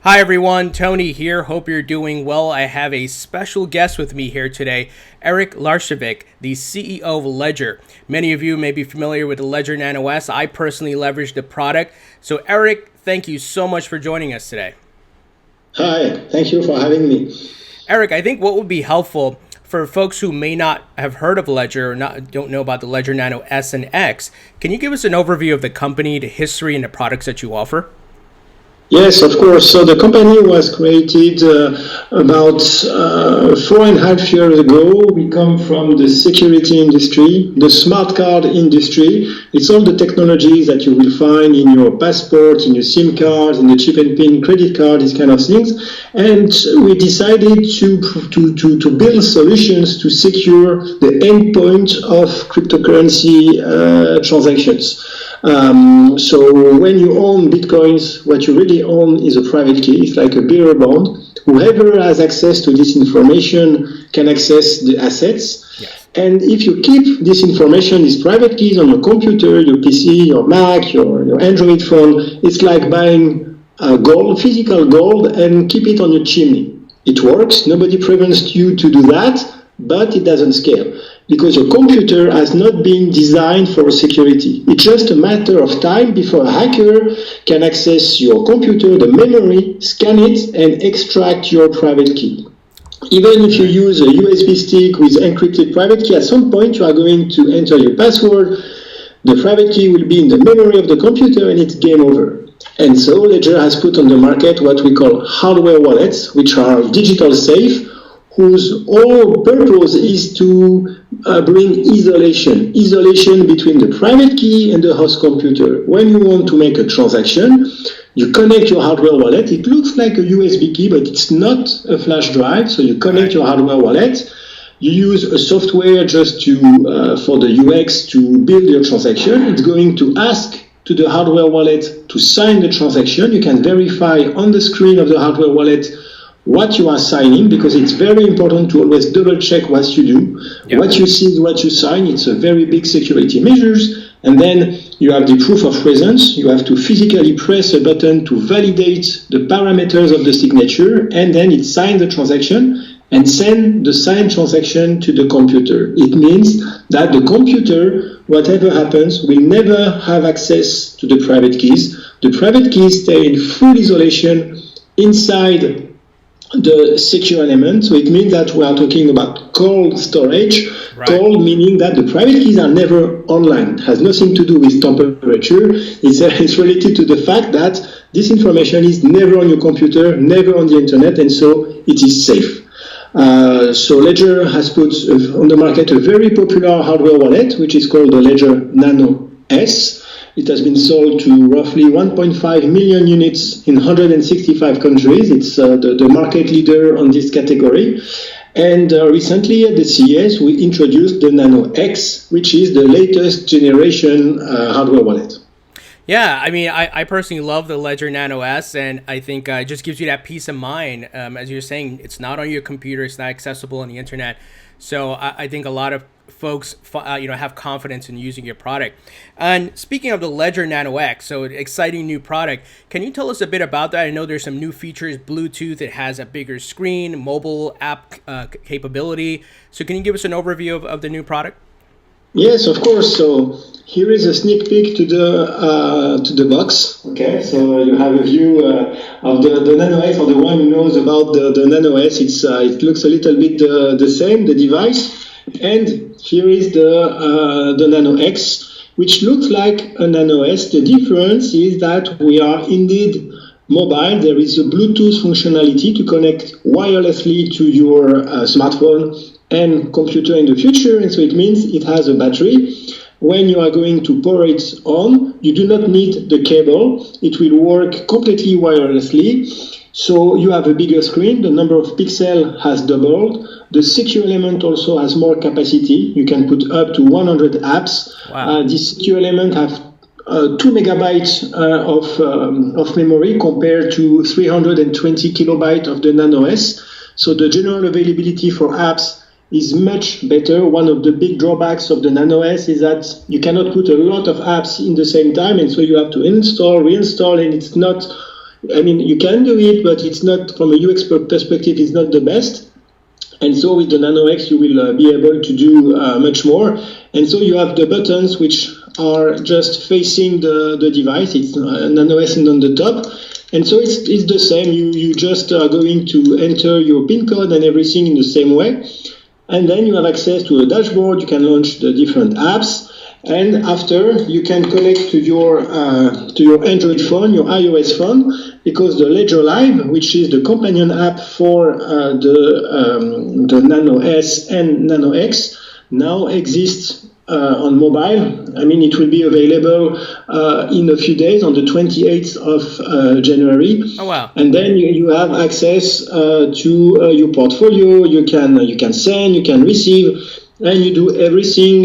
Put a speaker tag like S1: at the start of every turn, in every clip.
S1: Hi everyone, Tony here. Hope you're doing well. I have a special guest with me here today, Eric Larcheveque, the CEO of Ledger. Many of you may be familiar with the Ledger Nano S. I personally leveraged the product. So Eric, thank you so much for joining us today.
S2: Hi, thank you for having me.
S1: Eric, I think what would be helpful for folks who may not have heard of Ledger or don't know about the Ledger Nano S and X, can you give us an overview of the company, the history, and the products that you offer?
S2: Yes, of course. So the company was created about 4.5 years ago. We come from the security industry, the smart card industry. It's all the technologies that you will find in your passport, in your SIM card, in the chip and PIN credit card, these kind of things. And we decided to build solutions to secure the endpoint of cryptocurrency transactions. So when you own Bitcoins, what you really own is a private key. It's like a bearer bond. Whoever has access to this information can access the assets.
S1: Yes.
S2: And if you keep this information, these private keys on your computer, your PC, your Mac, your Android phone, it's like buying gold, physical gold, and keep it on your chimney. It works. Nobody prevents you to do that, but it doesn't scale, because your computer has not been designed for security. It's just a matter of time before a hacker can access your computer, the memory, scan it, and extract your private key. Even if you use a USB stick with encrypted private key, at some point you are going to enter your password, the private key will be in the memory of the computer, and it's game over. And so Ledger has put on the market what we call hardware wallets, which are digital safe, whose whole purpose is to bring isolation between the private key and the host computer. When you want to make a transaction, you connect your hardware wallet. It looks like a USB key, but it's not a flash drive. So you connect your hardware wallet. You use a software just for the UX to build your transaction. It's going to ask to the hardware wallet to sign the transaction. You can verify on the screen of the hardware wallet what you are signing, because it's very important to always double check what you do. Yep. What you see is what you sign. It's a very big security measures. And then you have the proof of presence. You have to physically press a button to validate the parameters of the signature, and then it signs the transaction and send the signed transaction to the computer. It means that the computer, whatever happens, will never have access to the private keys. The private keys stay in full isolation inside the secure element. So it means that we are talking about cold storage. Right. Cold meaning that the private keys are never online. It has nothing to do with temperature. It's related to the fact that this information is never on your computer, never on the internet, and so it is safe. So Ledger has put on the market a very popular hardware wallet, which is called the Ledger Nano S. It has been sold to roughly 1.5 million units in 165 countries. It's the market leader on this category. And recently at the CES, we introduced the Nano X, which is the latest generation hardware wallet.
S1: Yeah, I mean, I personally love the Ledger Nano S, and I think it just gives you that peace of mind. As you're saying, it's not on your computer, it's not accessible on the internet. So I think a lot of folks have confidence in using your product. And speaking of the Ledger Nano X, so an exciting new product, can you tell us a bit about that? I know there's some new features, Bluetooth, it has a bigger screen, mobile app capability. So can you give us an overview of the new product?
S2: Yes, of course. So here is a sneak peek to the box. Okay, so you have a view of the Nano X. For the one who knows about the Nano S, it looks a little bit the same, the device. And here is the Nano X, which looks like a Nano S. The difference is that we are indeed mobile. There is a Bluetooth functionality to connect wirelessly to your smartphone and computer in the future, and so it means it has a battery. When you are going to power it on, you do not need the cable. It will work completely wirelessly. So you have a bigger screen. The number of pixels has doubled. The secure element also has more capacity. You can put up to 100 apps.
S1: Wow.
S2: This secure element has 2 megabytes of memory compared to 320 kilobytes of the Nano S. So the general availability for apps is much better. One of the big drawbacks of the Nano S is that you cannot put a lot of apps in the same time, and so you have to install, reinstall, and I mean, you can do it, but it's not, from a UX perspective, it's not the best. And so with the Nano X, you will be able to do much more. And so you have the buttons which are just facing the device. It's Nano S on the top. And so it's the same. You just are going to enter your PIN code and everything in the same way. And then you have access to a dashboard. You can launch the different apps. And after, you can connect to your Android phone, your iOS phone, because the Ledger Live, which is the companion app for the Nano S and Nano X, now exists on mobile. I mean, it will be available in a few days, on the 28th of January.
S1: Oh, wow.
S2: And then you have access to your portfolio. You can send, you can receive, and you do everything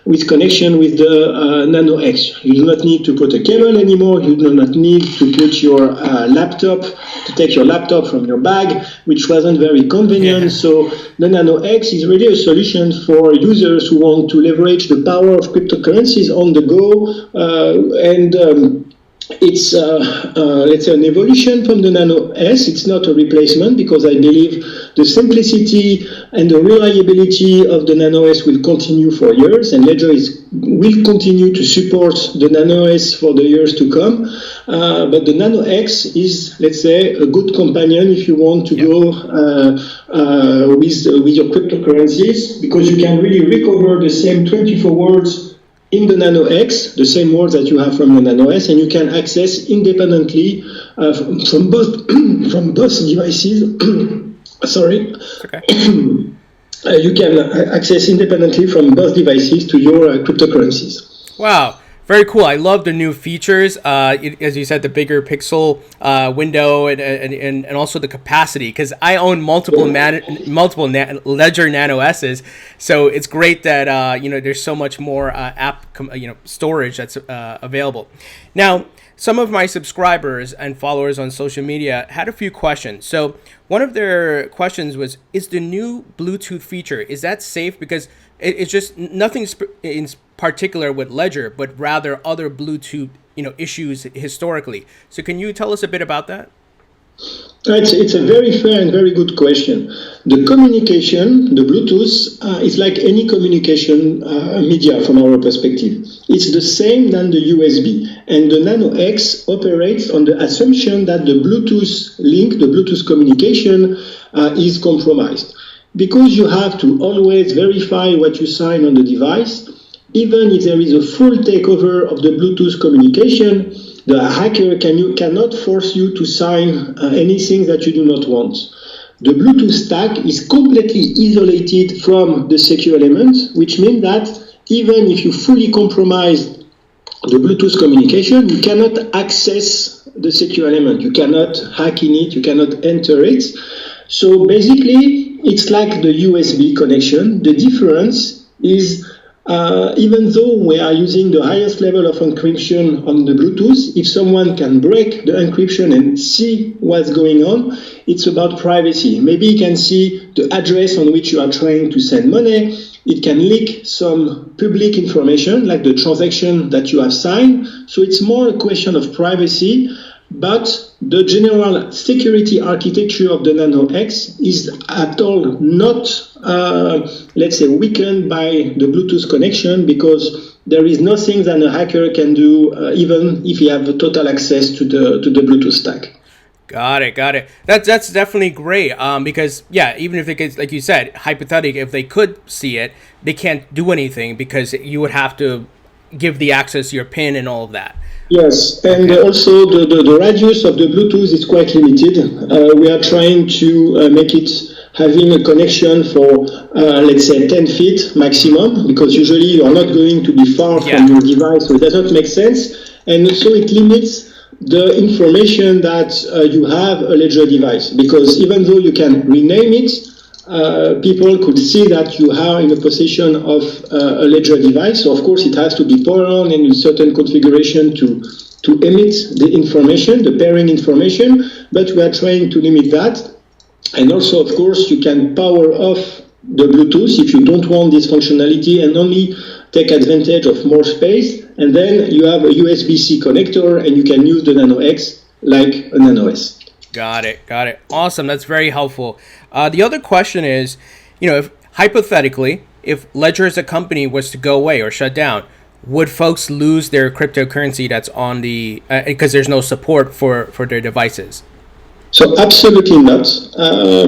S2: with connection with the Nano X. You do not need to put a cable anymore. You do not need to put your to take your laptop from your bag, which wasn't very convenient. Yeah. So the Nano X is really a solution for users who want to leverage the power of cryptocurrencies on the go, it's, let's say, an evolution from the Nano S. It's not a replacement, because I believe the simplicity and the reliability of the Nano S will continue for years, and Ledger will continue to support the Nano S for the years to come. But the Nano X is, let's say, a good companion if you want to go with your cryptocurrencies, because you can really recover the same 24 words in the Nano X, the same words that you have from the Nano S, and you can access independently from both devices. Sorry. Okay. You can access independently from both devices to your cryptocurrencies.
S1: Wow. Very cool. I love the new features. As you said, the bigger pixel window and also the capacity. Because I own multiple Ledger Nano S's, so it's great that there's so much more app storage that's available. Now, some of my subscribers and followers on social media had a few questions. So one of their questions was, is the new Bluetooth feature, is that safe? Because it's just nothing in particular with Ledger, but rather other Bluetooth issues historically. So can you tell us a bit about that?
S2: It's a very fair and very good question. The communication, the Bluetooth, is like any communication media from our perspective. It's the same than the USB. And the Nano X operates on the assumption that the Bluetooth link, the Bluetooth communication, is compromised. Because you have to always verify what you sign on the device, even if there is a full takeover of the Bluetooth communication, the hacker cannot force you to sign anything that you do not want. The Bluetooth stack is completely isolated from the secure element, which means that even if you fully compromise the Bluetooth communication, you cannot access the secure element. You cannot hack in it, you cannot enter it. So basically, it's like the USB connection. The difference is even though we are using the highest level of encryption on the Bluetooth, if someone can break the encryption and see what's going on, it's about privacy. Maybe you can see the address on which you are trying to send money. It can leak some public information, like the transaction that you have signed. So it's more a question of privacy. But the general security architecture of the Nano X is at all not, let's say, weakened by the Bluetooth connection, because there is nothing that a hacker can do, even if you have total access to the Bluetooth stack.
S1: Got it. That's definitely great. Because even if they could, like you said, hypothetically, if they could see it, they can't do anything because you would have to give the access to your PIN and all of that.
S2: Yes, and also the radius of the Bluetooth is quite limited. We are trying to make it having a connection for, let's say, 10 feet maximum, because usually you are not going to be far from your device, so it does not make sense. And also it limits the information that you have a Ledger device, because even though you can rename it, people could see that you are in a possession of a Ledger device. So of course it has to be powered on in a certain configuration to emit the information, the pairing information, but we are trying to limit that. And also, of course, you can power off the Bluetooth if you don't want this functionality and only take advantage of more space. And then you have a USB-C connector and you can use the Nano X like a Nano S.
S1: Got it. Got it. Awesome. That's very helpful. The other question is, if hypothetically, if Ledger as a company was to go away or shut down, would folks lose their cryptocurrency that's on the because there's no support for their devices?
S2: So absolutely not,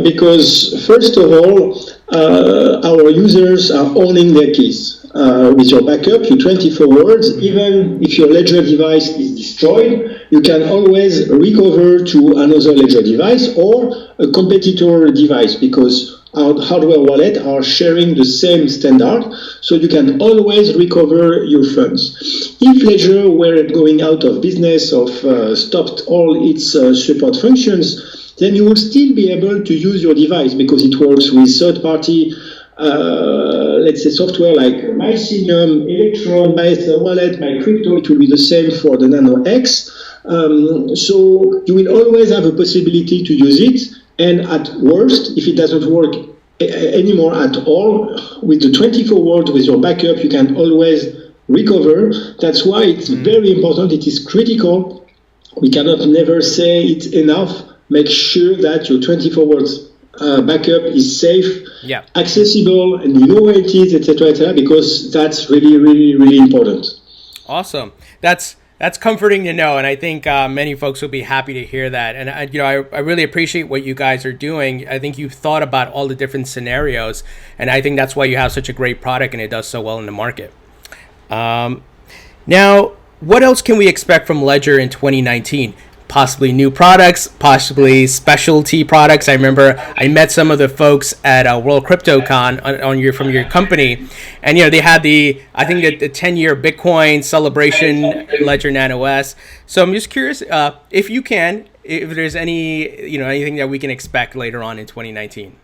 S2: because first of all, our users are owning their keys. With your backup, your 24 words, even if your Ledger device is destroyed, you can always recover to another Ledger device or a competitor device, because our hardware wallet are sharing the same standard, so you can always recover your funds. If Ledger were going out of business or stopped all its support functions, then you would still be able to use your device because it works with third-party let's say software like Mycelium, Electron, My Wallet, My Crypto. It will be the same for the Nano X. So you will always have a possibility to use it. And at worst, if it doesn't work anymore at all, with the 24 words with your backup, you can always recover. That's why it's very important. It is critical. We cannot never say it's enough. Make sure that your 24 words backup is safe, accessible, and you know where it is, etc., because that's really, really, really important.
S1: Awesome. That's comforting to know, and I think many folks will be happy to hear that. And I really appreciate what you guys are doing. I think you've thought about all the different scenarios, and I think that's why you have such a great product and it does so well in the market. Now, what else can we expect from Ledger in 2019? Possibly new products, possibly specialty products. I remember I met some of the folks at World CryptoCon from your company, and they had the 10-year Bitcoin celebration, Ledger Nano S. So I'm just curious if there's anything that we can expect later on in 2019.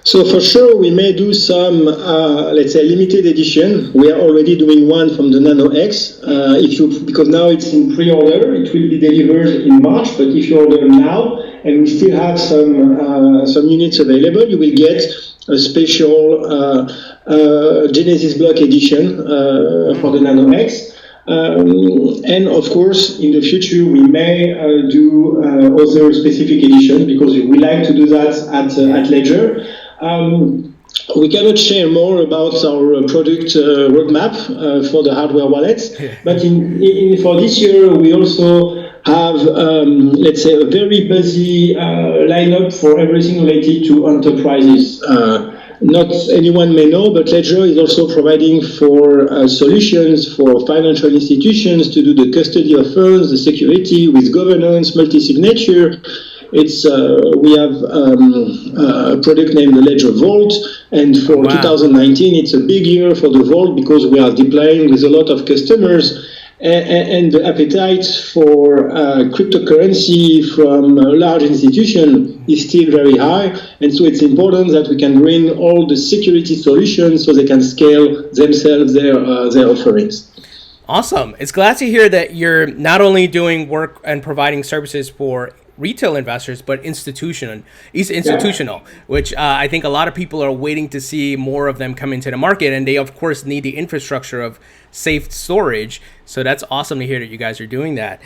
S2: So for sure, we may do some, let's say, limited edition. We are already doing one from the Nano X. Because now it's in pre-order, it will be delivered in March. But if you order now, and we still have some units available, you will get a special Genesis block edition for the Nano X. And of course, in the future, we may do other specific editions because we like to do that at Ledger. We cannot share more about our product roadmap for the hardware wallets, but for this year, we also have, let's say, a very busy lineup for everything related to enterprises. Not anyone may know, but Ledger is also providing for solutions for financial institutions to do the custody of funds, the security with governance, multi-signature. We have a product named the Ledger Vault, and for 2019, it's a big year for the Vault because we are deploying with a lot of customers. And the appetite for cryptocurrency from a large institution is still very high. And so it's important that we can bring all the security solutions so they can scale themselves their offerings.
S1: Awesome. It's glad to hear that you're not only doing work and providing services for retail investors, but institutional, which I think a lot of people are waiting to see more of them come into the market. And they, of course, need the infrastructure of safe storage. So that's awesome to hear that you guys are doing that.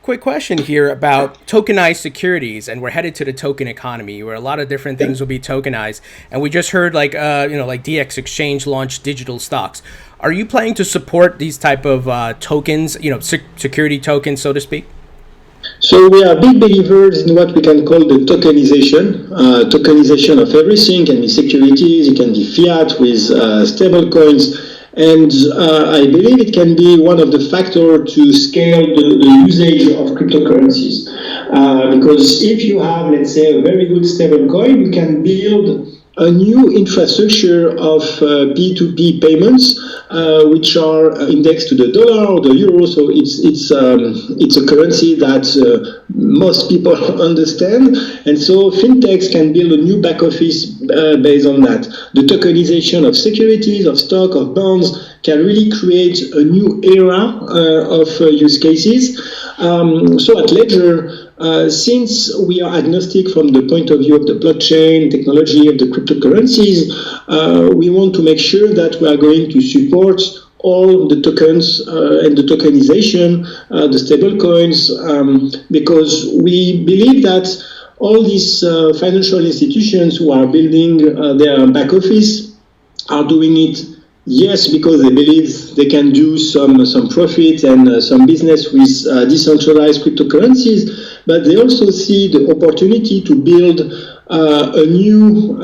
S1: Quick question here about tokenized securities, and we're headed to the token economy where a lot of different things will be tokenized. And we just heard like DX Exchange launched digital stocks. Are you planning to support these type of tokens, security tokens, so to speak?
S2: So we are big believers in what we can call the tokenization of everything. It can be securities, it can be fiat with stable coins, and I believe it can be one of the factors to scale the usage of cryptocurrencies. Because if you have, let's say, a very good stable coin, you can build a new infrastructure of P2P payments, which are indexed to the dollar or the euro. So it's a currency that most people understand, and so fintechs can build a new back office based on that. The tokenization of securities, of stock, of bonds can really create a new era of use cases. So at Ledger, since we are agnostic from the point of view of the blockchain technology of the cryptocurrencies, we want to make sure that we are going to support all the tokens and the tokenization, the stable coins, because we believe that all these financial institutions who are building their back office are doing it, yes, because they believe they can do some profit and some business with decentralized cryptocurrencies, but they also see the opportunity to build a new,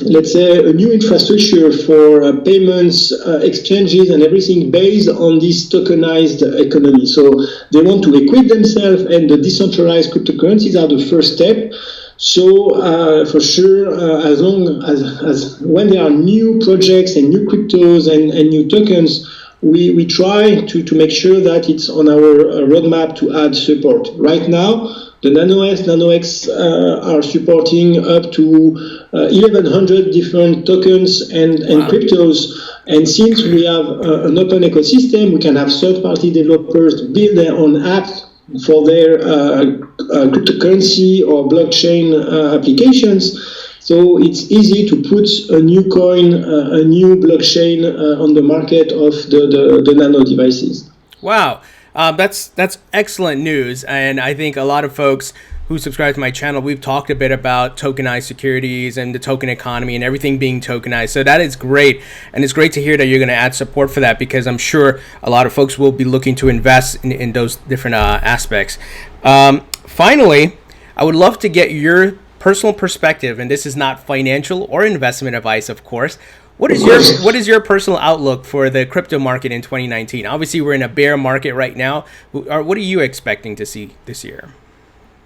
S2: let's say, a new infrastructure for payments, exchanges, and everything based on this tokenized economy. So they want to equip themselves, and the decentralized cryptocurrencies are the first step. So for sure, as long as when there are new projects and new cryptos and new tokens, we try to make sure that it's on our roadmap to add support. Right now, the Nano S, Nano X are supporting up to 1,100 different tokens and cryptos. And since we have an open ecosystem, we can have third-party developers build their own apps for their cryptocurrency or blockchain applications. So it's easy to put a new coin, a new blockchain on the market of the Nano devices.
S1: Wow. That's excellent news. And I think a lot of folks who subscribe to my channel, we've talked a bit about tokenized securities and the token economy and everything being tokenized. So that is great. And it's great to hear that you're going to add support for that, because I'm sure a lot of folks will be looking to invest in those different aspects. Finally, I would love to get your personal perspective, and this is not financial or investment advice, of course. What is your personal outlook for the crypto market in 2019? Obviously, we're in a bear market right now. What are you expecting to see this year?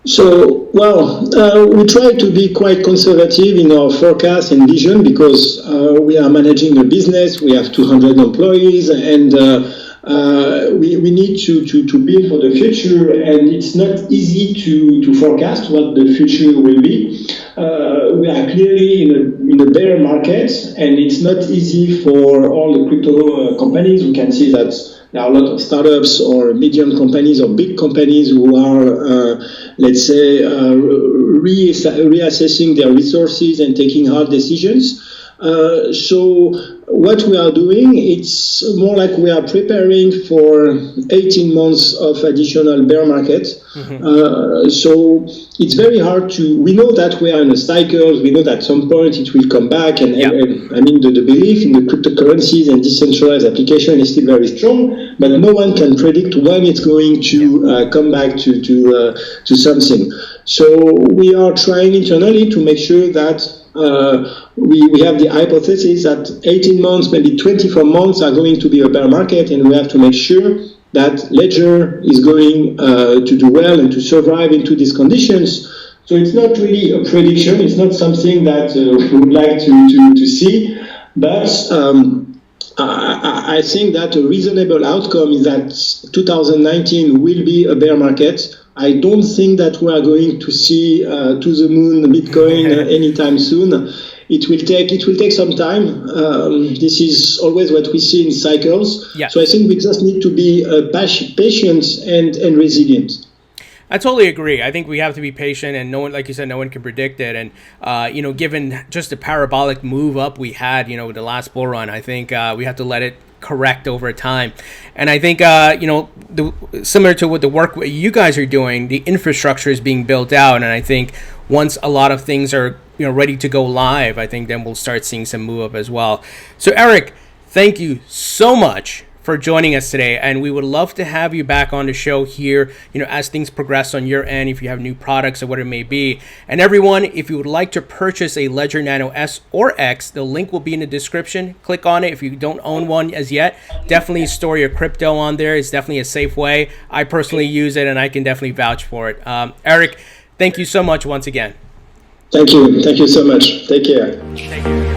S2: So, well, we try to be quite conservative in our forecast and vision, because we are managing a business. We have 200 employees, and we need to build for the future, and it's not easy to forecast what the future will be. We are clearly in a bear market, and it's not easy for all the crypto companies. We can see that there are a lot of startups or medium companies or big companies who are, let's say, reassessing their resources and taking hard decisions. So what we are doing, it's more like we are preparing for 18 months of additional bear market. So it's very hard we know that we are in a cycle. We know that at some point it will come back. And I mean, the belief in the cryptocurrencies and decentralized application is still very strong, but no one can predict when it's going to come back to something. So we are trying internally to make sure that we have the hypothesis that 18 months, maybe 24 months are going to be a bear market, and we have to make sure that Ledger is going to do well and to survive into these conditions. So it's not really a prediction. It's not something that we would like to see, but I think that a reasonable outcome is that 2019 will be a bear market. I don't think that we are going to see to the moon Bitcoin anytime soon. It will take some time. This is always what we see in cycles. So I think we just need to be patient and resilient.
S1: I totally agree. I think we have to be patient, and no one, like you said, no one can predict it. And given just the parabolic move up we had, the last bull run, I think we have to let it correct over time. And I think similar to what the work you guys are doing, the infrastructure is being built out, and I think once a lot of things are ready to go live, I think then we'll start seeing some move up as well. So Eric, thank you so much for joining us today, and we would love to have you back on the show here, as things progress on your end, if you have new products or what it may be. And everyone, if you would like to purchase a Ledger Nano S or X, the link will be in the description. Click on it. If you don't own one as yet, definitely store your crypto on there. It's definitely a safe way. I personally use it, and I can definitely vouch for it. Eric, thank you so much once again.
S2: Thank you. Thank you so much. Take care.
S1: Thank you.